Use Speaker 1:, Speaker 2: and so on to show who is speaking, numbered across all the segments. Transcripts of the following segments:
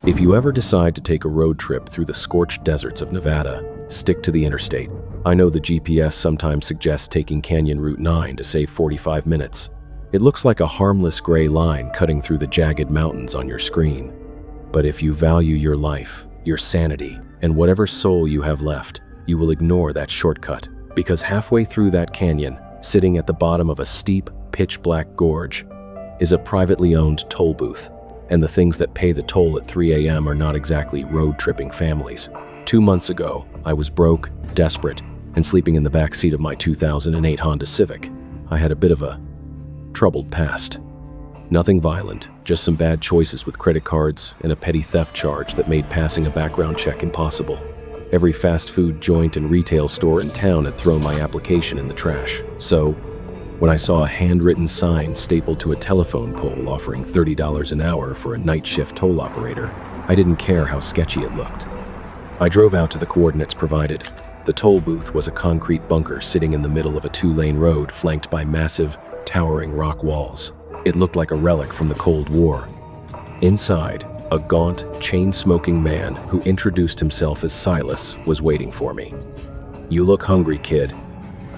Speaker 1: If you ever decide to take a road trip through the scorched deserts of Nevada, stick to the interstate. I know the GPS sometimes suggests taking Canyon Route 9 to save 45 minutes. It looks like a harmless gray line cutting through the jagged mountains on your screen. But if you value your life, your sanity, and whatever soul you have left, you will ignore that shortcut, because halfway through that canyon, sitting at the bottom of a steep, pitch-black gorge, is a privately owned toll booth. And the things that pay the toll at 3 a.m. are not exactly road-tripping families. 2 months ago, I was broke, desperate, and sleeping in the back seat of my 2008 Honda Civic. I had a bit of a troubled past. Nothing violent, just some bad choices with credit cards and a petty theft charge that made passing a background check impossible. Every fast food joint and retail store in town had thrown my application in the trash. So, when I saw a handwritten sign stapled to a telephone pole offering $30 an hour for a night shift toll operator, I didn't care how sketchy it looked. I drove out to the coordinates provided. The toll booth was a concrete bunker sitting in the middle of a 2-lane road flanked by massive, towering rock walls. It looked like a relic from the Cold War. Inside, a gaunt, chain-smoking man who introduced himself as Silas was waiting for me. "You look hungry, kid,"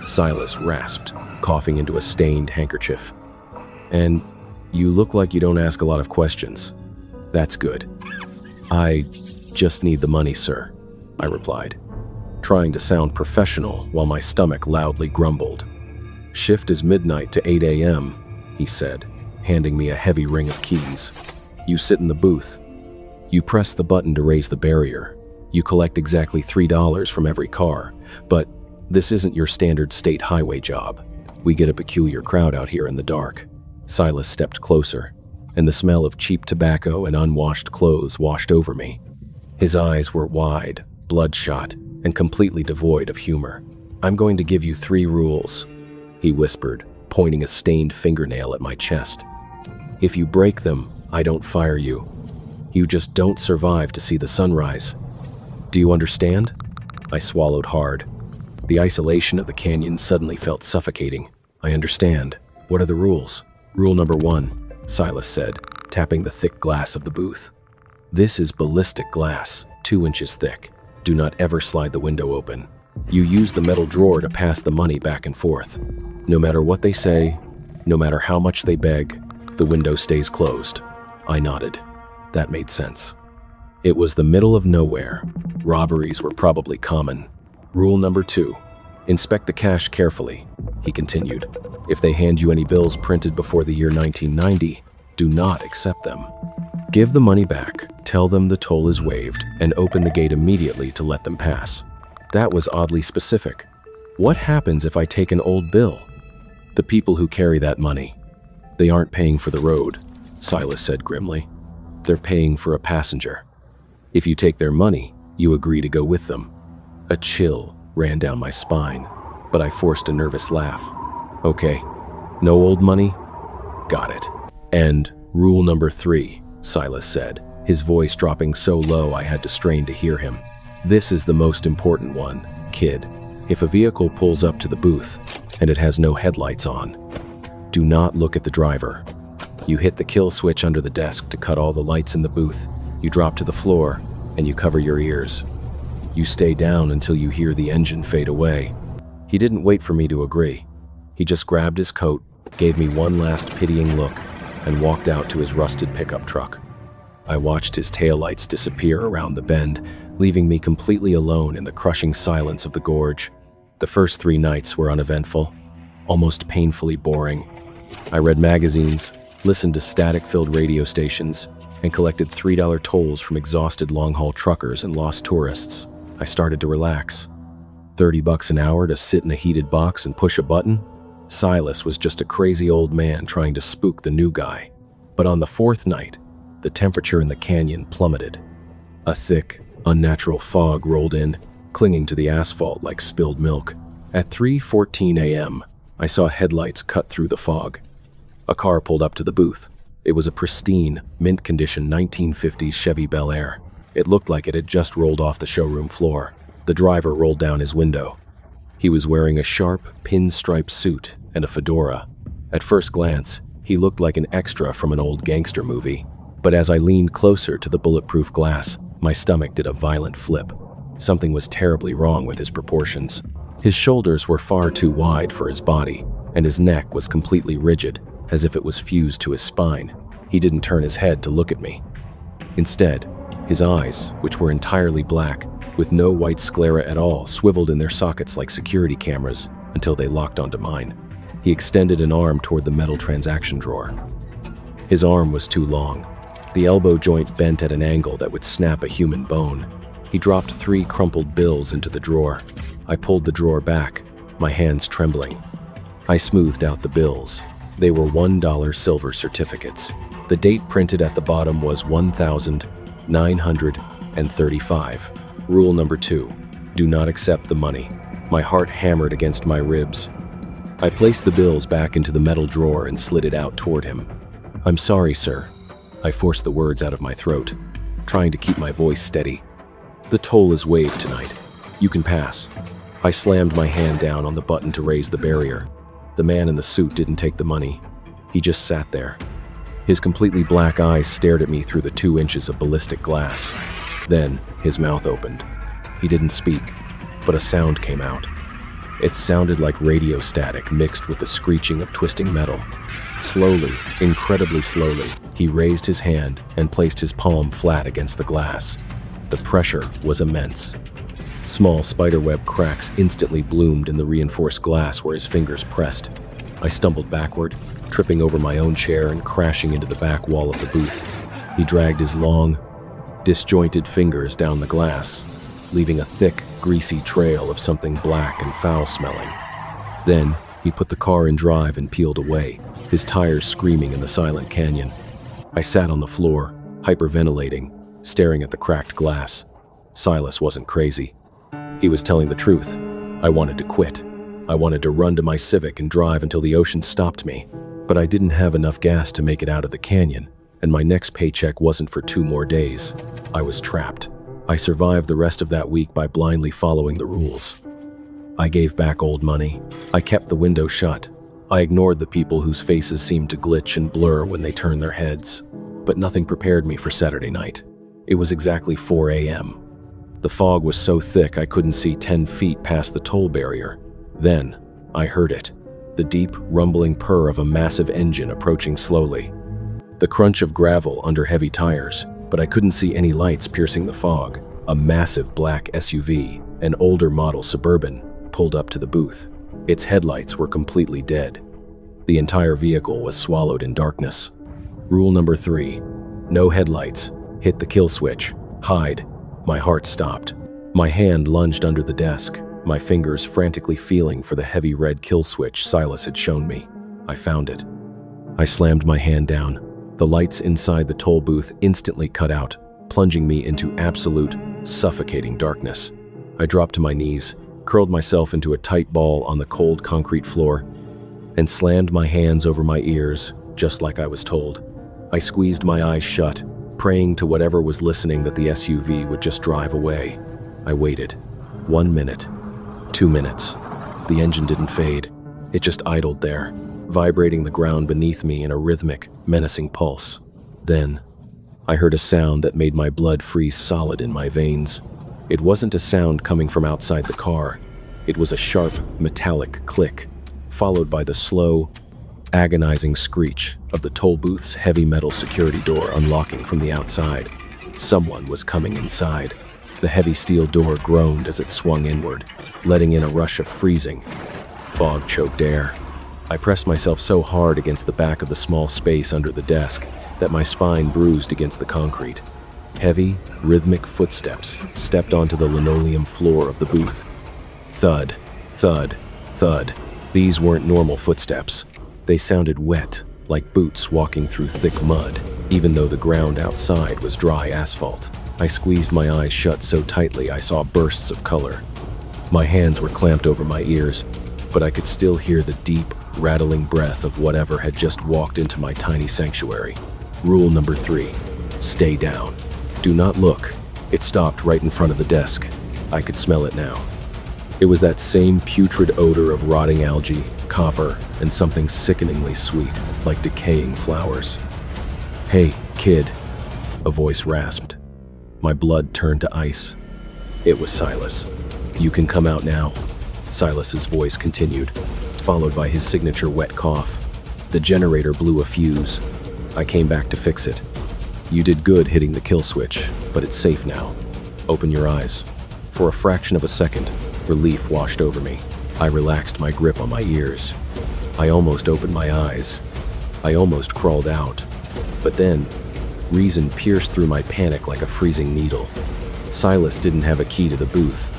Speaker 1: Silas rasped, coughing into a stained handkerchief. "And you look like you don't ask a lot of questions. That's good." "I just need the money, sir," I replied, trying to sound professional while my stomach loudly grumbled. "Shift is midnight to 8 a.m., he said, handing me a heavy ring of keys. "You sit in the booth. You press the button to raise the barrier. You collect exactly $3 from every car, but this isn't your standard state highway job. We get a peculiar crowd out here in the dark." Silas stepped closer, and the smell of cheap tobacco and unwashed clothes washed over me. His eyes were wide, bloodshot, and completely devoid of humor. "I'm going to give you 3 rules," he whispered, pointing a stained fingernail at my chest. "If you break them, I don't fire you. You just don't survive to see the sunrise. Do you understand?" I swallowed hard. The isolation of the canyon suddenly felt suffocating. "I understand. What are the rules?" "Rule number 1, Silas said, tapping the thick glass of the booth. "This is ballistic glass, 2 inches thick. Do not ever slide the window open. You use the metal drawer to pass the money back and forth. No matter what they say, no matter how much they beg, the window stays closed." I nodded. That made sense. It was the middle of nowhere. Robberies were probably common. "Rule number 2, inspect the cash carefully," he continued. "If they hand you any bills printed before the year 1990, do not accept them. Give the money back, tell them the toll is waived, and open the gate immediately to let them pass." That was oddly specific. What happens if I take an old bill? "The people who carry that money, they aren't paying for the road," Silas said grimly. "They're paying for a passenger. If you take their money, you agree to go with them." A chill ran down my spine, but I forced a nervous laugh. "Okay, no old money? Got it." "And rule number 3, Silas said, his voice dropping so low I had to strain to hear him. "This is the most important one, kid. If a vehicle pulls up to the booth and it has no headlights on, do not look at the driver. You hit the kill switch under the desk to cut all the lights in the booth. You drop to the floor and you cover your ears. You stay down until you hear the engine fade away." He didn't wait for me to agree. He just grabbed his coat, gave me one last pitying look, and walked out to his rusted pickup truck. I watched his taillights disappear around the bend, leaving me completely alone in the crushing silence of the gorge. The first 3 nights were uneventful, almost painfully boring. I read magazines, listened to static-filled radio stations, and collected $3 tolls from exhausted long-haul truckers and lost tourists. I started to relax. $30 an hour to sit in a heated box and push a button? Silas was just a crazy old man trying to spook the new guy. But on the 4th night, the temperature in the canyon plummeted. A thick, unnatural fog rolled in, clinging to the asphalt like spilled milk. At 3:14 a.m., I saw headlights cut through the fog. A car pulled up to the booth. It was a pristine, mint-condition 1950s Chevy Bel Air. It looked like it had just rolled off the showroom floor. The driver rolled down his window. He was wearing a sharp, pinstripe suit and a fedora. At first glance, he looked like an extra from an old gangster movie. But as I leaned closer to the bulletproof glass, my stomach did a violent flip. Something was terribly wrong with his proportions. His shoulders were far too wide for his body, and his neck was completely rigid, as if it was fused to his spine. He didn't turn his head to look at me. Instead, his eyes, which were entirely black, with no white sclera at all, swiveled in their sockets like security cameras until they locked onto mine. He extended an arm toward the metal transaction drawer. His arm was too long. The elbow joint bent at an angle that would snap a human bone. He dropped 3 crumpled bills into the drawer. I pulled the drawer back, my hands trembling. I smoothed out the bills. They were $1 silver certificates. The date printed at the bottom was 1,935. Rule number 2, do not accept the money. My heart hammered against my ribs. I placed the bills back into the metal drawer and slid it out toward him. I'm sorry, sir. I forced the words out of my throat, trying to keep my voice steady. The toll is waived tonight. You can pass. I slammed my hand down on the button to raise the barrier. The man in the suit didn't take the money. He just sat there. His completely black eyes stared at me through the 2 inches of ballistic glass. Then, his mouth opened. He didn't speak, but a sound came out. It sounded like radio static mixed with the screeching of twisting metal. Slowly, incredibly slowly, he raised his hand and placed his palm flat against the glass. The pressure was immense. Small spiderweb cracks instantly bloomed in the reinforced glass where his fingers pressed. I stumbled backward, tripping over my own chair and crashing into the back wall of the booth. He dragged his long, disjointed fingers down the glass, leaving a thick, greasy trail of something black and foul-smelling. Then, he put the car in drive and peeled away, his tires screaming in the silent canyon. I sat on the floor, hyperventilating, staring at the cracked glass. Silas wasn't crazy. He was telling the truth. I wanted to quit. I wanted to run to my Civic and drive until the ocean stopped me. But I didn't have enough gas to make it out of the canyon, and my next paycheck wasn't for 2 more days. I was trapped. I survived the rest of that week by blindly following the rules. I gave back old money. I kept the window shut. I ignored the people whose faces seemed to glitch and blur when they turned their heads. But nothing prepared me for Saturday night. It was exactly 4 a.m. The fog was so thick I couldn't see 10 feet past the toll barrier. Then, I heard it. The deep, rumbling purr of a massive engine approaching slowly. The crunch of gravel under heavy tires, but I couldn't see any lights piercing the fog. A massive black SUV, an older model Suburban, pulled up to the booth. Its headlights were completely dead. The entire vehicle was swallowed in darkness. Rule number 3, no headlights. Hit the kill switch. Hide. My heart stopped. My hand lunged under the desk, my fingers frantically feeling for the heavy red kill switch Silas had shown me. I found it. I slammed my hand down. The lights inside the toll booth instantly cut out, plunging me into absolute, suffocating darkness. I dropped to my knees, curled myself into a tight ball on the cold concrete floor, and slammed my hands over my ears, just like I was told. I squeezed my eyes shut, praying to whatever was listening that the SUV would just drive away. I waited. 1 minute. 2 minutes. The engine didn't fade. It just idled there, vibrating the ground beneath me in a rhythmic, menacing pulse. Then, I heard a sound that made my blood freeze solid in my veins. It wasn't a sound coming from outside the car. It was a sharp, metallic click, followed by the slow, agonizing screech of the toll booth's heavy metal security door unlocking from the outside. Someone was coming inside. The heavy steel door groaned as it swung inward, letting in a rush of freezing, fog-choked air. I pressed myself so hard against the back of the small space under the desk that my spine bruised against the concrete. Heavy, rhythmic footsteps stepped onto the linoleum floor of the booth. Thud, thud, thud. These weren't normal footsteps. They sounded wet, like boots walking through thick mud, even though the ground outside was dry asphalt. I squeezed my eyes shut so tightly I saw bursts of color. My hands were clamped over my ears, but I could still hear the deep, rattling breath of whatever had just walked into my tiny sanctuary. Rule number 3, stay down. Do not look. It stopped right in front of the desk. I could smell it now. It was that same putrid odor of rotting algae, copper, and something sickeningly sweet, like decaying flowers. Hey, kid, a voice rasped. My blood turned to ice. It was Silas. "You can come out now," Silas's voice continued, followed by his signature wet cough. "The generator blew a fuse. I came back to fix it. You did good hitting the kill switch, but it's safe now. Open your eyes." For a fraction of a second, relief washed over me. I relaxed my grip on my ears. I almost opened my eyes. I almost crawled out. But then, reason pierced through my panic like a freezing needle. Silas didn't have a key to the booth.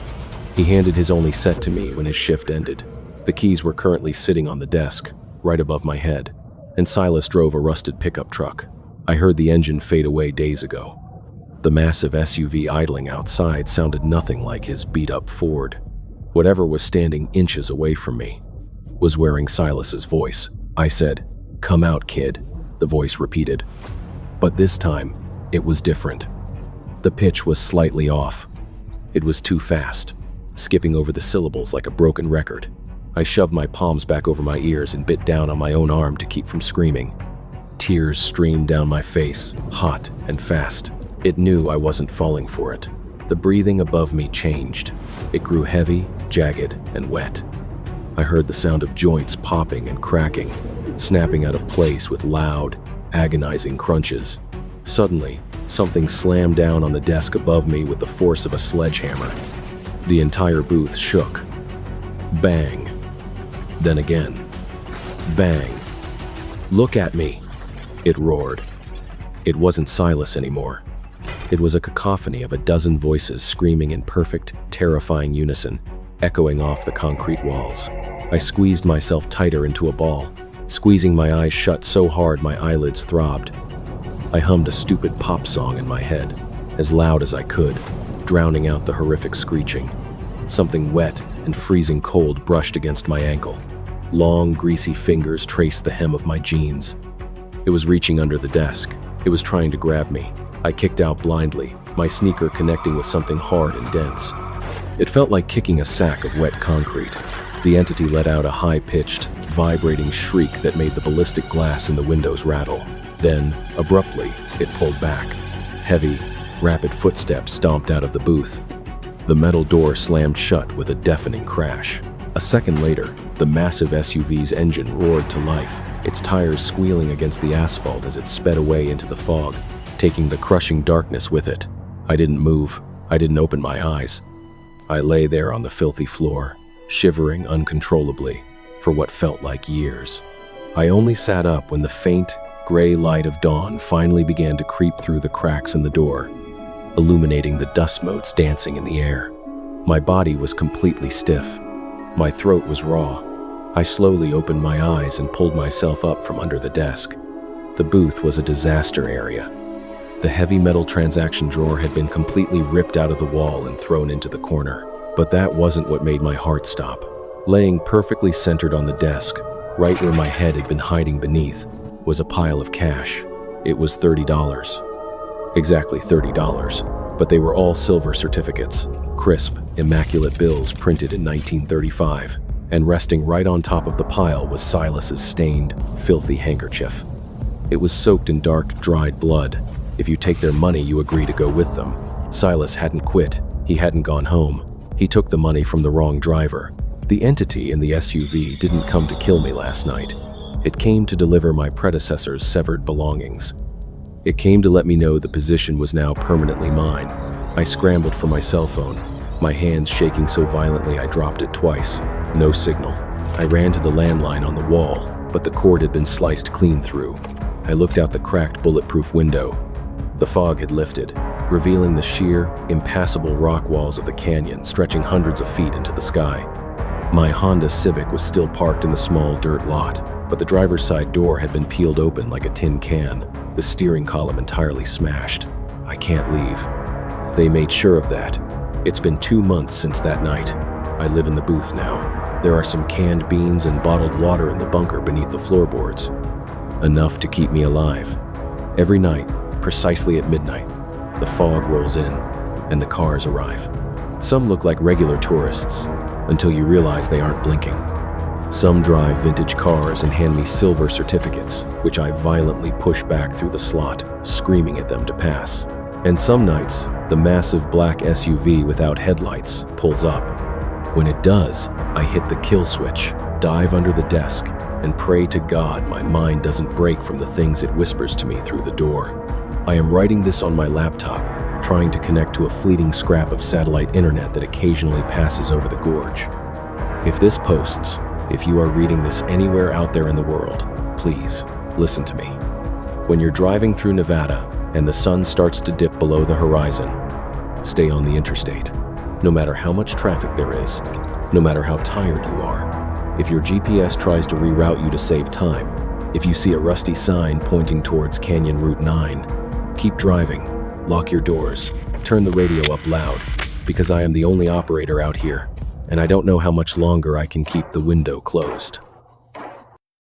Speaker 1: He handed his only set to me when his shift ended. The keys were currently sitting on the desk, right above my head, and Silas drove a rusted pickup truck. I heard the engine fade away days ago. The massive SUV idling outside sounded nothing like his beat-up Ford. Whatever was standing inches away from me was wearing Silas's voice. I said, "Come out, kid," the voice repeated. But this time, it was different. The pitch was slightly off. It was too fast, skipping over the syllables like a broken record. I shoved my palms back over my ears and bit down on my own arm to keep from screaming. Tears streamed down my face, hot and fast. It knew I wasn't falling for it. The breathing above me changed. It grew heavy, jagged, and wet. I heard the sound of joints popping and cracking, snapping out of place with loud, agonizing crunches. Suddenly, something slammed down on the desk above me with the force of a sledgehammer. The entire booth shook. Bang. Then again. Bang. "Look at me," it roared. It wasn't Silas anymore. It was a cacophony of a dozen voices screaming in perfect, terrifying unison, echoing off the concrete walls. I squeezed myself tighter into a ball, squeezing my eyes shut so hard my eyelids throbbed. I hummed a stupid pop song in my head, as loud as I could, drowning out the horrific screeching. Something wet and freezing cold brushed against my ankle. Long, greasy fingers traced the hem of my jeans. It was reaching under the desk. It was trying to grab me. I kicked out blindly, my sneaker connecting with something hard and dense. It felt like kicking a sack of wet concrete. The entity let out a high-pitched, vibrating shriek that made the ballistic glass in the windows rattle. Then, abruptly, it pulled back. Heavy, rapid footsteps stomped out of the booth. The metal door slammed shut with a deafening crash. A second later, the massive SUV's engine roared to life, its tires squealing against the asphalt as it sped away into the fog, taking the crushing darkness with it. I didn't move. I didn't open my eyes. I lay there on the filthy floor, shivering uncontrollably for what felt like years. I only sat up when the faint, gray light of dawn finally began to creep through the cracks in the door, illuminating the dust motes dancing in the air. My body was completely stiff. My throat was raw. I slowly opened my eyes and pulled myself up from under the desk. The booth was a disaster area. The heavy metal transaction drawer had been completely ripped out of the wall and thrown into the corner. But that wasn't what made my heart stop. Laying perfectly centered on the desk, right where my head had been hiding beneath, was a pile of cash. It was $30. Exactly $30, but they were all silver certificates, crisp, immaculate bills printed in 1935, and resting right on top of the pile was Silas's stained, filthy handkerchief. It was soaked in dark, dried blood. If you take their money, you agree to go with them. Silas hadn't quit. He hadn't gone home. He took the money from the wrong driver. The entity in the SUV didn't come to kill me last night. It came to deliver my predecessor's severed belongings. It came to let me know the position was now permanently mine. I scrambled for my cell phone, my hands shaking so violently I dropped it twice. No signal. I ran to the landline on the wall, but the cord had been sliced clean through. I looked out the cracked bulletproof window. The fog had lifted, revealing the sheer, impassable rock walls of the canyon stretching hundreds of feet into the sky. My Honda Civic was still parked in the small dirt lot, but the driver's side door had been peeled open like a tin can, the steering column entirely smashed. I can't leave. They made sure of that. It's been 2 months since that night. I live in the booth now. There are some canned beans and bottled water in the bunker beneath the floorboards. Enough to keep me alive. Every night, precisely at midnight, the fog rolls in and the cars arrive. Some look like regular tourists until you realize they aren't blinking. Some drive vintage cars and hand me silver certificates, which I violently push back through the slot, screaming at them to pass. And some nights, the massive black SUV without headlights pulls up. When it does, I hit the kill switch, dive under the desk, and pray to God my mind doesn't break from the things it whispers to me through the door. I am writing this on my laptop, trying to connect to a fleeting scrap of satellite internet that occasionally passes over the gorge. If this posts, if you are reading this anywhere out there in the world, please listen to me. When you're driving through Nevada and the sun starts to dip below the horizon, stay on the interstate. No matter how much traffic there is, no matter how tired you are, if your GPS tries to reroute you to save time, if you see a rusty sign pointing towards Canyon Route 9, keep driving, lock your doors, turn the radio up loud, because I am the only operator out here, and I don't know how much longer I can keep the window closed.